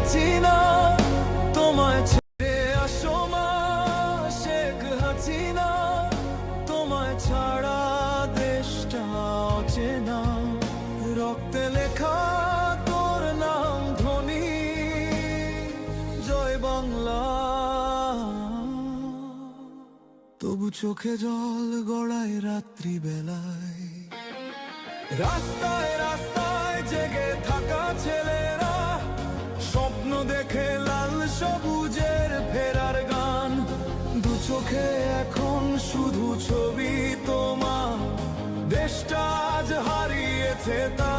হাসিনা, তোমায় ছেড়ে আসো মা শেখ হাসিনা, তোমায় ছাড়া দেশটা অচেনা। রক্তে লেখা তোর নাম ধ্বনি, জয় বাংলা। তবু চোখে জল গড়ায় রাত্রি বেলায়, রাস্তায় রাস্তায় জেগে থাকা ছেলেরা স্বপ্ন দেখে লাল সবুজের ফেরার গান। দু চোখে এখন শুধু ছবি তোমার, দেশটা আজ হারিয়েছে তা।